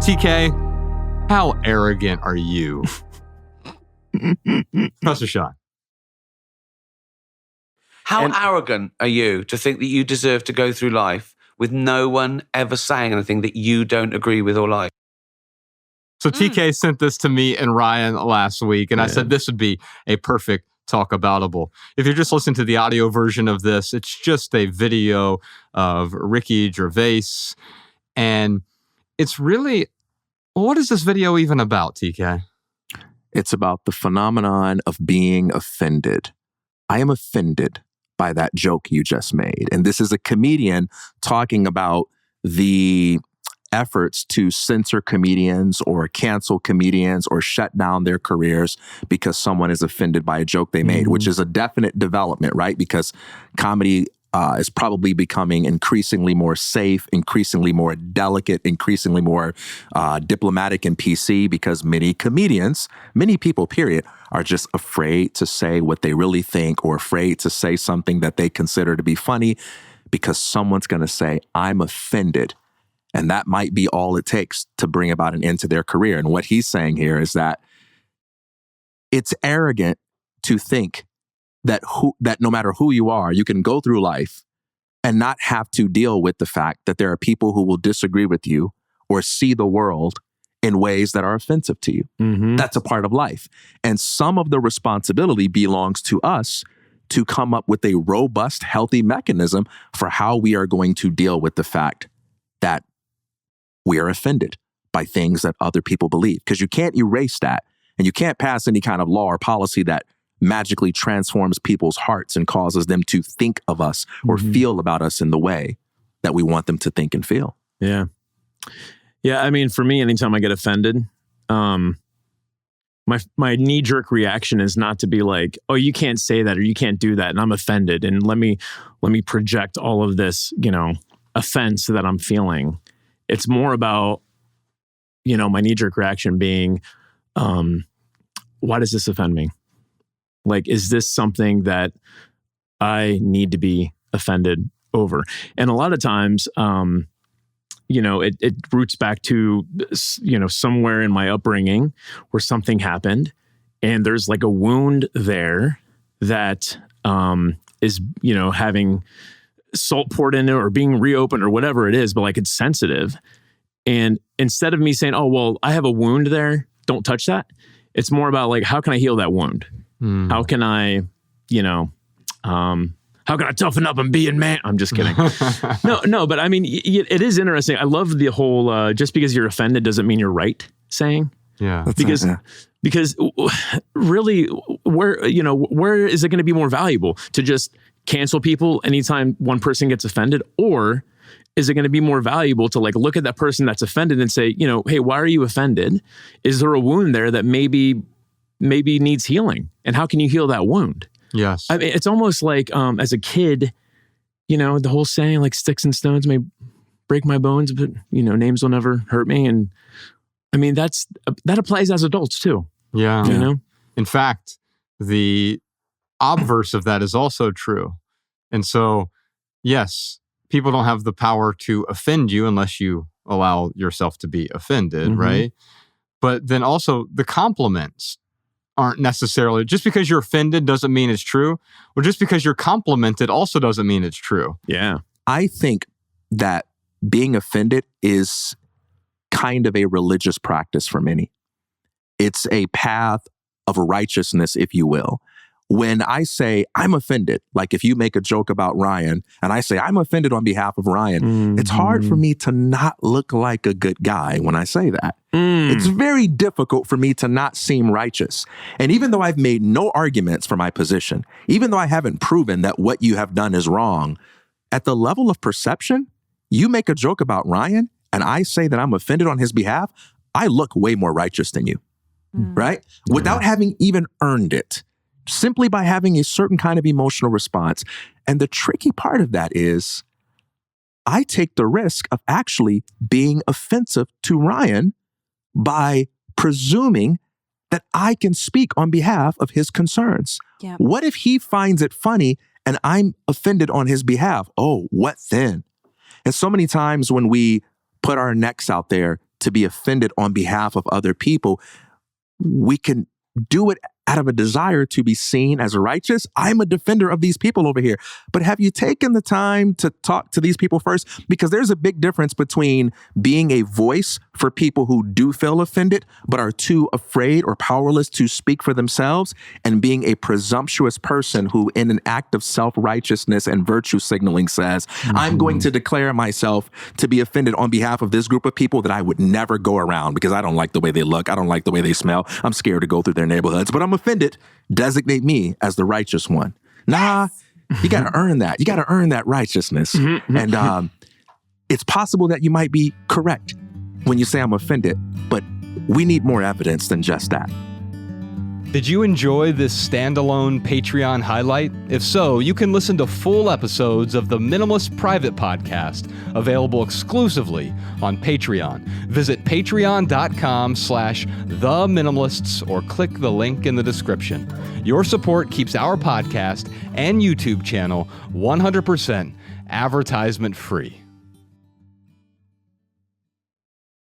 TK, how arrogant are you? Professor Sean. How arrogant are you to think that you deserve to go through life with no one ever saying anything that you don't agree with or like? So TK sent this to me and Ryan last week, and I said this would be a perfect talk aboutable. If you're just listening to the audio version of this, it's just a video of Ricky Gervais, and it's really, what is this video even about, TK? It's about the phenomenon of being offended. I am offended by that joke you just made. And this is a comedian talking about the efforts to censor comedians or cancel comedians or shut down their careers because someone is offended by a joke they made, which is a definite development, right? Because comedy is probably becoming increasingly more safe, increasingly more delicate, increasingly more diplomatic and PC, because many comedians, many people, period, are just afraid to say what they really think or afraid to say something that they consider to be funny because someone's going to say, I'm offended. And that might be all it takes to bring about an end to their career. And what he's saying here is that it's arrogant to think that no matter who you are, you can go through life and not have to deal with the fact that there are people who will disagree with you or see the world in ways that are offensive to you. That's a part of life. And some of the responsibility belongs to us to come up with a robust, healthy mechanism for how we are going to deal with the fact that we are offended by things that other people believe. Because you can't erase that, and you can't pass any kind of law or policy that magically transforms people's hearts and causes them to think of us or feel about us in the way that we want them to think and feel. Yeah. Yeah. I mean, for me, anytime I get offended, my knee-jerk reaction is not to be like, oh, you can't say that or you can't do that, and I'm offended, and let me project all of this, offense that I'm feeling. It's more about, my knee-jerk reaction being, why does this offend me? Like, is this something that I need to be offended over? And a lot of times, it roots back to, somewhere in my upbringing where something happened and there's like a wound there that is, having salt poured in it or being reopened or whatever it is, but like it's sensitive. And instead of me saying, oh, well, I have a wound there, don't touch that. It's more about like, how can I heal that wound? How can I, how can I toughen up and be a man? I'm just kidding. No, but I mean, it is interesting. I love the whole, just because you're offended doesn't mean you're right saying. Yeah. Because really, where is it going to be more valuable to just cancel people anytime one person gets offended? Or is it going to be more valuable to like look at that person that's offended and say, hey, why are you offended? Is there a wound there that maybe needs healing? And how can you heal that wound? Yes. I mean, it's almost like as a kid, the whole saying like sticks and stones may break my bones, but names will never hurt me. And I mean, that applies as adults too. Yeah. In fact, the obverse of that is also true. And so, yes, people don't have the power to offend you unless you allow yourself to be offended, right? But then also the compliments aren't necessarily, just because you're offended doesn't mean it's true. Or just because you're complimented also doesn't mean it's true. Yeah. I think that being offended is kind of a religious practice for many. It's a path of righteousness, if you will. When I say I'm offended, like if you make a joke about Ryan and I say I'm offended on behalf of Ryan, it's hard for me to not look like a good guy when I say that. It's very difficult for me to not seem righteous. And even though I've made no arguments for my position, even though I haven't proven that what you have done is wrong, at the level of perception, you make a joke about Ryan and I say that I'm offended on his behalf, I look way more righteous than you, right? Without having even earned it. Simply by having a certain kind of emotional response. And the tricky part of that is I take the risk of actually being offensive to Ryan by presuming that I can speak on behalf of his concerns. Yeah. What if he finds it funny and I'm offended on his behalf? Oh, what then? And so many times when we put our necks out there to be offended on behalf of other people, we can do it out of a desire to be seen as righteous. I'm a defender of these people over here. But have you taken the time to talk to these people first? Because there's a big difference between being a voice for people who do feel offended, but are too afraid or powerless to speak for themselves, and being a presumptuous person who, in an act of self-righteousness and virtue signaling, says, I'm going to declare myself to be offended on behalf of this group of people that I would never go around because I don't like the way they look. I don't like the way they smell. I'm scared to go through their neighborhoods, but I'm offended. Designate me as the righteous one. Nah, you got to earn that. You got to earn that righteousness. And it's possible that you might be correct when you say I'm offended, but we need more evidence than just that. Did you enjoy this standalone Patreon highlight? If so, you can listen to full episodes of the Minimalist Private Podcast, available exclusively on Patreon. Visit patreon.com/theminimalists or click the link in the description. Your support keeps our podcast and YouTube channel 100% advertisement free.